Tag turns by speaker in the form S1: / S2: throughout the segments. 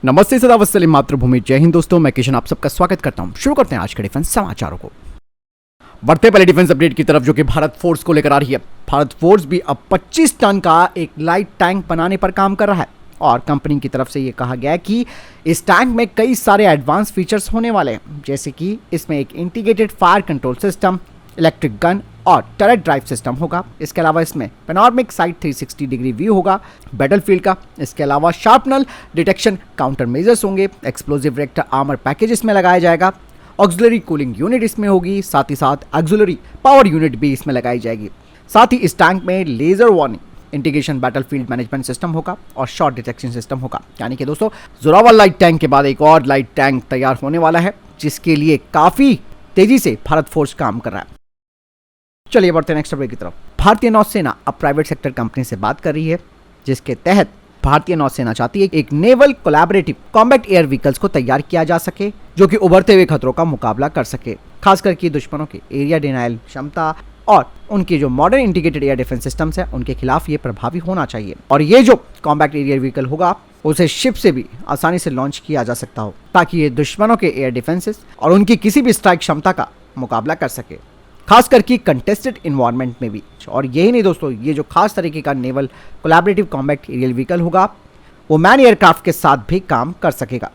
S1: नमस्ते, सदा वत्सली मातृभूमि, जय हिंद दोस्तों। मैं किशन आप सबका स्वागत करता हूं। शुरू करते हैं आज के डिफेंस समाचारों को। बढ़ते पहले डिफेंस अपडेट की तरफ, जो कि भारत फोर्स को लेकर आ रही है। भारत फोर्स भी अब 25 टन का एक लाइट टैंक बनाने पर काम कर रहा है और कंपनी की तरफ से ये कहा गया है कि इस टैंक में कई सारे एडवांस फीचर्स होने वाले हैं, जैसे कि इसमें एक integrated fire control system, electric gun और टर्रेट ड्राइव सिस्टम होगा। इसके अलावा इसमें पैनोरामिक साइड 360 डिग्री व्यू होगा बैटलफील्ड का। इसके अलावा शार्पनल डिटेक्शन काउंटर मेजर्स होंगे, एक्सप्लोजिव रिएक्टर आर्मर पैकेज इसमें लगाया जाएगा, ऑक्सिलरी कूलिंग यूनिट इसमें होगी, साथ ही साथ ऑक्सिलरी पावर यूनिट भी इसमें लगाई जाएगी। साथ ही इस टैंक में laser warning integration battlefield management system होगा और शॉट डिटेक्शन सिस्टम होगा। यानी कि दोस्तों, जोरावर लाइट टैंक के बाद एक और लाइट टैंक तैयार होने वाला है, जिसके लिए काफी तेजी से भारत फोर्स काम कर रहा है। चलिए बढ़ते हैं नेक्स्ट अपडेट की तरफ। भारतीय नौसेना अब प्राइवेट सेक्टर कंपनी से बात कर रही है, जिसके तहत भारतीय नौसेना चाहती है एक naval collaborative combat air vehicles को तैयार किया जा सके, जो कि उभरते हुए खतरों का मुकाबला कर सके, खासकर कि दुश्मनों के एरिया डिनायल क्षमता और उनके जो modern integrated air defence systems है उनके खिलाफ ये प्रभावी होना चाहिए। और ये जो कॉम्बैट एयर व्हीकल होगा उसे शिप से भी आसानी से लॉन्च किया जा सकता हो, ताकि ये दुश्मनों के एयर डिफेंसेस और उनकी किसी भी स्ट्राइक क्षमता का मुकाबला कर सके, खासकर कि कंटेस्टेड इन्वायरमेंट में भी। और यही नहीं दोस्तों, ये जो खास तरीके का naval collaborative combat aerial vehicle होगा वो मैन एयरक्राफ्ट के साथ भी काम कर सकेगा।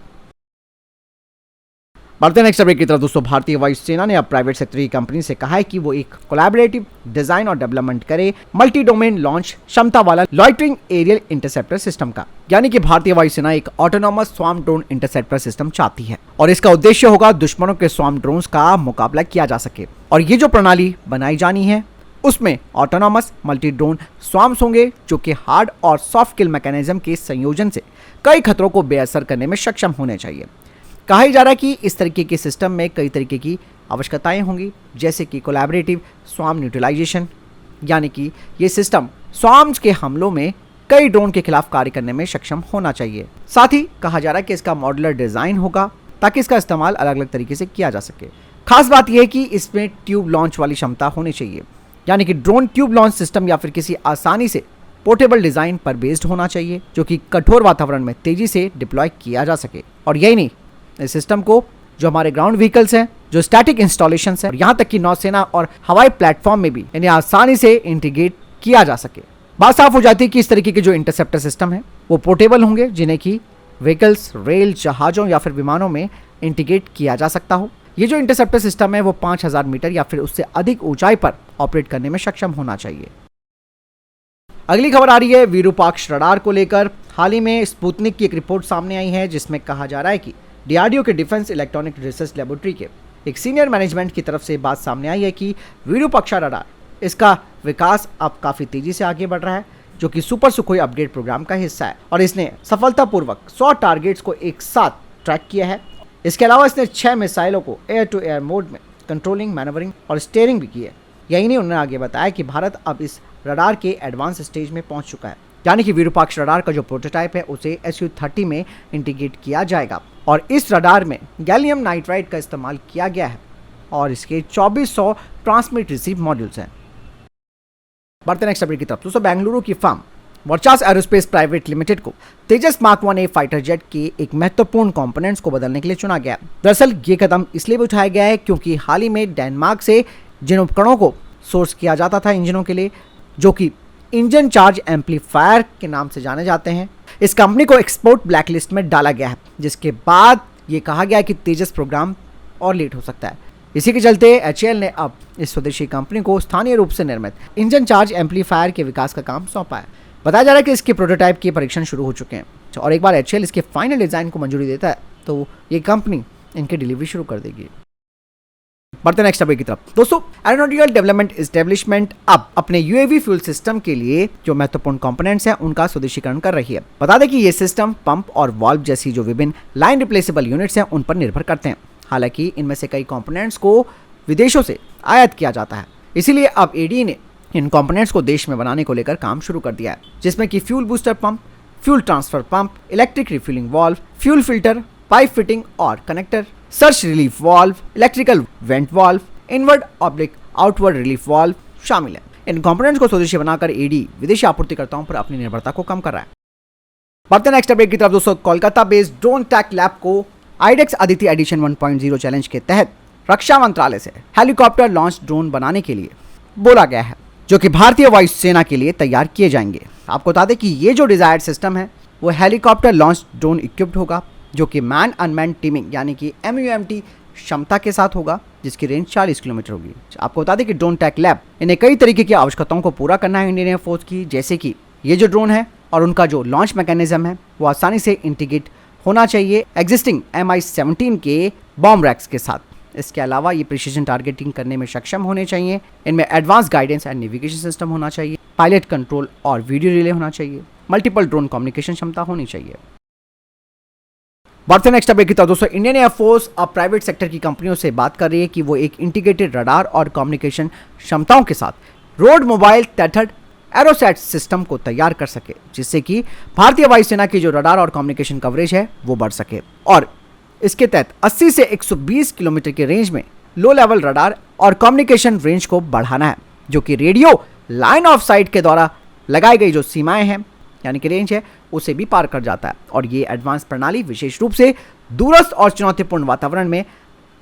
S1: बढ़ते नेक्स्ट अपडेट की तरफ दोस्तों। भारतीय वायुसेना ने अब प्राइवेट सेक्टर की कंपनी से कहा है कि वो एक कोलैबोरेटिव डिजाइन और डेवलपमेंट करे मल्टी डोमेन लॉन्च क्षमता वाला लॉइटरिंग एरियल इंटरसेप्टर सिस्टम का। यानी कि भारतीय वायुसेना एक autonomous swarm drone interceptor system चाहती है और इसका उद्देश्य होगा दुश्मनों के स्वार्म ड्रोन्स का मुकाबला किया जा सके। और ये जो प्रणाली बनाई जानी है उसमें ऑटोनोमस मल्टी ड्रोन स्वार्म्स होंगे, जो कि हार्ड और सॉफ्ट किल मैकेनिज्म के संयोजन से कई खतरों को बेअसर करने में सक्षम होने चाहिए। कहा जा रहा है कि इस तरीके के सिस्टम में कई तरीके की आवश्यकताएं होंगी, जैसे कि कोलैबोरेटिव स्वार्म न्यूट्रलाइजेशन, यानी कि ये सिस्टम स्वार्म्स के हमलों में कई ड्रोन के खिलाफ कार्य करने में सक्षम होना चाहिए। साथ ही कहा जा रहा है कि इसका मॉड्यूलर डिजाइन होगा, ताकि इसका इस्तेमाल अलग अलग तरीके से किया जा सके। खास बात यह है कि इसमें ट्यूब लॉन्च वाली क्षमता होनी चाहिए, यानी कि ड्रोन ट्यूब लॉन्च सिस्टम या फिर किसी आसानी से पोर्टेबल डिजाइन पर बेस्ड होना चाहिए, जो कि कठोर वातावरण में तेजी से डिप्लॉय किया जा सके। और यही नहीं, इस सिस्टम को जो हमारे ग्राउंड व्हीकल्स हैं, जो स्टैटिक इंस्टॉलेशंस हैं, यहाँ तक कि नौसेना और हवाई प्लेटफॉर्म में भी इन्हें आसानी से इंटीग्रेट किया जा सके। बात साफ हो जाती है कि इस तरीके के जो इंटरसेप्टर सिस्टम है वो पोर्टेबल होंगे, जिन्हें कि व्हीकल्स, रेल, जहाजों या फिर विमानों में इंटीग्रेट किया जा सकता हो। ये जो इंटरसेप्टर सिस्टम है वो 5000 मीटर या फिर उससे अधिक ऊंचाई पर ऑपरेट करने में सक्षम होना चाहिए। अगली खबर आ रही है विरूपाक्ष रडार को लेकर। हाल ही में स्पुतनिक की एक रिपोर्ट सामने आई है, जिसमें कहा जा रहा है कि डीआरडीओ के डिफेंस इलेक्ट्रॉनिक रिसर्च लेबोरेटरी के एक सीनियर मैनेजमेंट की तरफ से बात सामने आई है कि विरूपाक्ष रडार, इसका विकास अब काफ़ी तेजी से आगे बढ़ रहा है, जो कि सुपर सुखोई अपग्रेड प्रोग्राम का हिस्सा है और इसने सफलतापूर्वक 100 टारगेट्स को एक साथ ट्रैक किया है। इसके अलावा इसने 6 मिसाइलों को एयर टू एयर मोड में कंट्रोलिंग, मैनवरिंग और स्टीयरिंग भी की है। यही नहीं, उन्होंने आगे बताया कि भारत अब इस रडार के एडवांस स्टेज में पहुंच चुका है, यानी कि विरूपाक्ष रडार का जो प्रोटोटाइप है उसे SU-30 में इंटीग्रेट किया जाएगा और इस रडार में गैलियम नाइट्राइड का इस्तेमाल किया गया है और इसके 2400 ट्रांसमिट रिसीव मॉड्यूल्स हैं। बढ़ते नेक्स्ट अपडेट की तरफ दोस्तों। बेंगलुरु की फर्म वर्चास एरोस्पेस प्राइवेट लिमिटेड को तेजस मार्क 1A फाइटर जेट के एक महत्वपूर्ण कंपोनेंट्स को बदलने के लिए चुना गया। दरअसल ये कदम इसलिए भी उठाया गया है क्योंकि हाल ही में डेनमार्क से जिन उपकरणों को सोर्स किया जाता था इंजनों के लिए, जो कि इंजन चार्ज एम्पलीफायर के नाम से जाने जाते हैं, इस कंपनी को एक्सपोर्ट ब्लैकलिस्ट में डाला गया है, जिसके बाद ये कहा गया कि तेजस प्रोग्राम और लेट हो सकता है। इसी के चलते HAL ने अब इस स्वदेशी कंपनी को स्थानीय रूप से निर्मित इंजन चार्ज एम्पलीफायर के विकास का काम सौंपा है। बताया जा रहा है कि इसके प्रोटोटाइप के परीक्षण शुरू हो चुके हैं और एक बार HAL इसके फाइनल डिजाइन को मंजूरी देता है तो ये कंपनी इनकी डिलीवरी शुरू कर देगी। बढ़ते नेक्स्ट अपडेट की तरफ दोस्तों। एरोनॉटिकल डेवलपमेंट एस्टेब्लिशमेंट अब अपने UAV फ्यूल सिस्टम के लिए जो महत्वपूर्ण कंपोनेंट्स हैं उनका स्वदेशीकरण कर रही है। बता दें कि ये सिस्टम पंप और वाल्व जैसी जो विभिन्न लाइन रिप्लेसेबल यूनिट्स हैं उन पर निर्भर करते हैं। हालांकि इनमें से कई कंपोनेंट्स को विदेशों से आयात किया जाता है, इसीलिए अब ADE ने इन कंपोनेंट्स को देश में बनाने को लेकर काम शुरू कर दिया है, जिसमें कि fuel booster pump, fuel transfer pump, electric refueling valve, fuel filter, pipe fitting और connector, search relief valve, electrical vent valve, inward oblique outward relief valve शामिल है। इन कंपोनेंट्स को स्वदेशी बनाकर ADE विदेशी आपूर्तिकर्ताओं पर अपनी निर्भरता को कम कर रहा है। बढ़ते नेक्स्ट अपडेट की तरफ दोस्तों। Kolkata based drone tech lab को आइडेक्स अदिति एडिशन 1.0 चैलेंज के तहत रक्षा मंत्रालय से हेलीकॉप्टर लॉन्च ड्रोन बनाने के लिए बोला गया है, जो कि भारतीय वायुसेना के लिए तैयार किए जाएंगे। आपको बता दें कि ये जो डिजायर्ड सिस्टम है वो हेलीकॉप्टर लॉन्च ड्रोन इक्विप्ड होगा, जो कि मैन अनमैन टीमिंग यानी कि MUMT क्षमता के साथ होगा, जिसकी रेंज 40 किलोमीटर होगी। आपको बता दें कि ड्रोन टेक लैब इन्हें कई तरीके की आवश्यकताओं को पूरा करना है इंडियन एयरफोर्स की, जैसे कि ये जो ड्रोन है और उनका जो लॉन्च मैकेनिज्म है वो आसानी से इंटीग्रेट होना चाहिए एग्जिस्टिंग Mi-17 के बॉम्ब रैक्स के साथ। इसके अलावा ये प्रिसीजन टारगेटिंग करने में सक्षम होने चाहिए। इनमें advance guidance and navigation system होना चाहिए, पायलट कंट्रोल और वीडियो रिले होना चाहिए, मल्टीपल ड्रोन कम्युनिकेशन क्षमता होनी चाहिए। बढ़ते नेक्स्ट अपडेट की तरफ दोस्तों। इंडियन एयरफोर्स अब प्राइवेट सेक्टर की कंपनियों से बात कर रही है कि वो एक इंटीग्रेटेड रडार और कम्युनिकेशन क्षमताओं के साथ रोड मोबाइल टेथर्ड एरोसैट सिस्टम को तैयार कर सके, जिससे कि भारतीय वायुसेना की जो रडार और कम्युनिकेशन कवरेज है वो बढ़ सके। और इसके तहत 80 से 120 किलोमीटर की रेंज में लो लेवल रडार और कम्युनिकेशन रेंज को बढ़ाना है, जो कि रेडियो लाइन ऑफ साइट के द्वारा लगाई गई जो सीमाएं हैं यानी कि रेंज है उसे भी पार कर जाता है। और ये एडवांस प्रणाली विशेष रूप से दूरस्थ और चुनौतीपूर्ण वातावरण में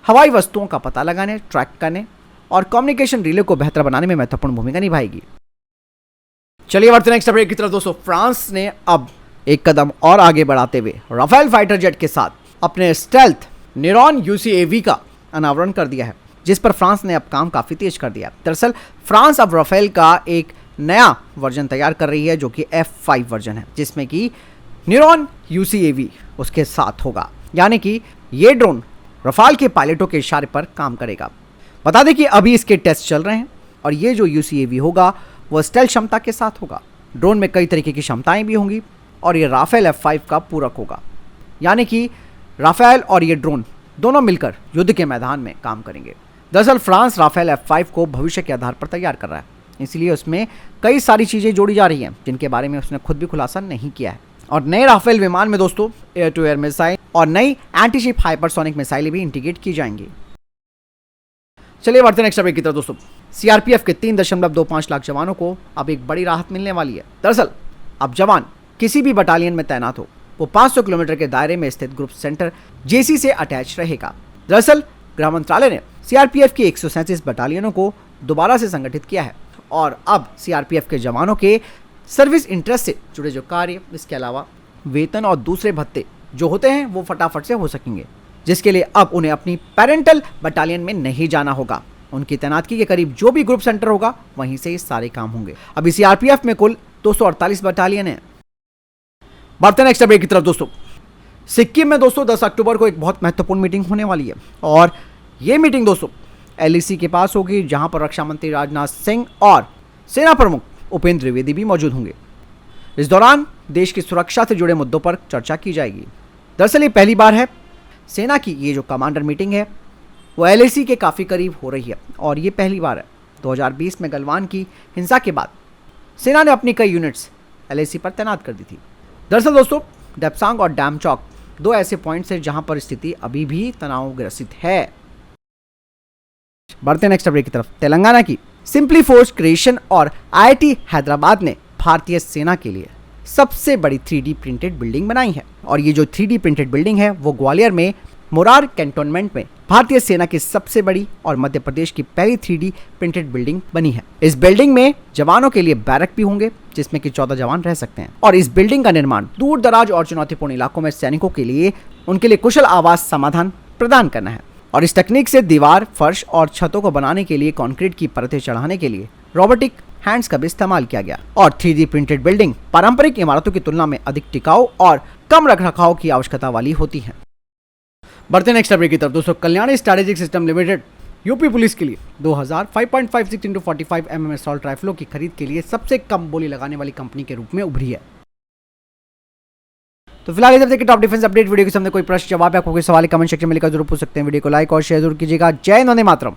S1: हवाई वस्तुओं का पता लगाने, ट्रैक करने और कम्युनिकेशन रिले को बेहतर बनाने में महत्वपूर्ण भूमिका निभाएगी। चलिए बढ़ते नेक्स्ट अपडेट की तरफ दोस्तों। फ्रांस ने अब एक कदम और आगे बढ़ाते हुए राफेल फाइटर जेट के साथ अपने स्टेल्थ न्यूरॉन UCAV का अनावरण कर दिया है, जिस पर फ्रांस ने अब काम काफी तेज कर दिया। दरअसल फ्रांस अब राफेल का एक नया वर्जन तैयार कर रही है, जो कि F5 वर्जन है, जिसमें कि न्यूरॉन UCAV उसके साथ होगा, यानी कि ये ड्रोन राफेल के पायलटों के इशारे पर काम करेगा। बता दें कि अभी इसके टेस्ट चल रहे हैं और ये जो UCAV होगा वो स्टेल्थ क्षमता के साथ होगा। ड्रोन में कई तरीके की क्षमताएं भी होंगी और ये राफेल F5 का पूरक होगा, यानी कि राफेल और ये ड्रोन दोनों मिलकर युद्ध के मैदान में काम करेंगे। दरअसल फ्रांस राफेल F5 को भविष्य के आधार पर तैयार कर रहा है, इसलिए उसमें कई सारी चीज़ें जोड़ी जा रही हैं जिनके बारे में उसने खुद भी खुलासा नहीं किया है। और नए राफेल विमान में दोस्तों एयर टू एयर मिसाइल और नई एंटीशिप हाइपरसोनिक मिसाइलें भी इंटीग्रेट की जाएंगी। चलिए बढ़ते नेक्स्ट अपडेट की तरफ दोस्तों। CRPF के 3.25 लाख जवानों को अब एक बड़ी राहत मिलने वाली है। दरअसल अब जवान किसी भी बटालियन में तैनात हो वो 500 किलोमीटर के दायरे में स्थित ग्रुप सेंटर JC से अटैच रहेगा। दरअसल गृह मंत्रालय ने CRPF की 137 बटालियनों को दोबारा से संगठित किया है और अब CRPF के जवानों के सर्विस इंटरेस्ट से जुड़े जो कार्य, इसके अलावा वेतन और दूसरे भत्ते जो होते हैं वो फटाफट से हो सकेंगे, जिसके लिए अब उन्हें अपनी पेरेंटल बटालियन में नहीं जाना होगा। उनकी तैनातगी के करीब जो भी ग्रुप सेंटर होगा वहीं से ये सारे काम होंगे। अभी CRPF में कुल 248 बटालियन है। बढ़ते नेक्स्ट अपडेट की तरफ दोस्तों। सिक्किम में दोस्तों 10 अक्टूबर को एक बहुत महत्वपूर्ण मीटिंग होने वाली है और ये मीटिंग दोस्तों LEC के पास होगी, जहां पर रक्षा मंत्री राजनाथ सिंह और सेना प्रमुख उपेंद्र द्विवेदी भी मौजूद होंगे। इस दौरान देश की सुरक्षा से जुड़े मुद्दों पर चर्चा की जाएगी। दरअसल ये पहली बार है सेना की ये जो कमांडर मीटिंग है वो LAC के काफ़ी करीब हो रही है और ये पहली बार है। 2020 में गलवान की हिंसा के बाद सेना ने अपनी कई यूनिट्स LAC पर तैनात कर दी थी। दरअसल दोस्तों डेप्सांग और डैमचौक दो ऐसे पॉइंट्स हैं जहां पर स्थिति अभी भी तनावग्रसित है। बढ़ते नेक्स्ट अपडेट की तरफ। तेलंगाना की सिंपली फोर्स क्रिएशन और IIT हैदराबाद ने भारतीय सेना के लिए सबसे बड़ी 3D प्रिंटेड बिल्डिंग बनाई है और ये जो 3D प्रिंटेड बिल्डिंग है वो ग्वालियर में मोरार कैंटोनमेंट में भारतीय सेना की सबसे बड़ी और मध्य प्रदेश की पहली 3D प्रिंटेड बिल्डिंग बनी है। इस बिल्डिंग में जवानों के लिए बैरक भी होंगे, जिसमें कि 14 जवान रह सकते हैं और इस बिल्डिंग का निर्माण दूर दराज और चुनौतीपूर्ण इलाकों में सैनिकों के लिए उनके लिए कुशल आवास समाधान प्रदान करना है। और इस तकनीक से दीवार, फर्श और छतों को बनाने के लिए कंक्रीट की परतें चढ़ाने के लिए रोबोटिक हैंड्स का भी इस्तेमाल किया गया और 3D प्रिंटेड बिल्डिंग पारंपरिक इमारतों की तुलना में अधिक टिकाऊ और कम रखरखाव की आवश्यकता वाली होती है। बढ़ते नेक्स्ट अपडेट की तरफ दोस्तों। Kalyani strategic system limited UP police के लिए 2000 5.56 × 45 mm असॉल्ट राइफलों की खरीद के लिए सबसे कम बोली लगाने वाली कंपनी के रूप में उभरी है। तो फिलहाल इधर देखिए टॉप डिफेंस अपडेट वीडियो के सामने कोई प्रश्न जवाब या कोई सवाल कमेंट सेक्शन में लिखकर जरूर पूछ सकते हैं। वीडियो को लाइक और शेयर जरूर कीजिएगा। जय हिंद, वंदे मातरम।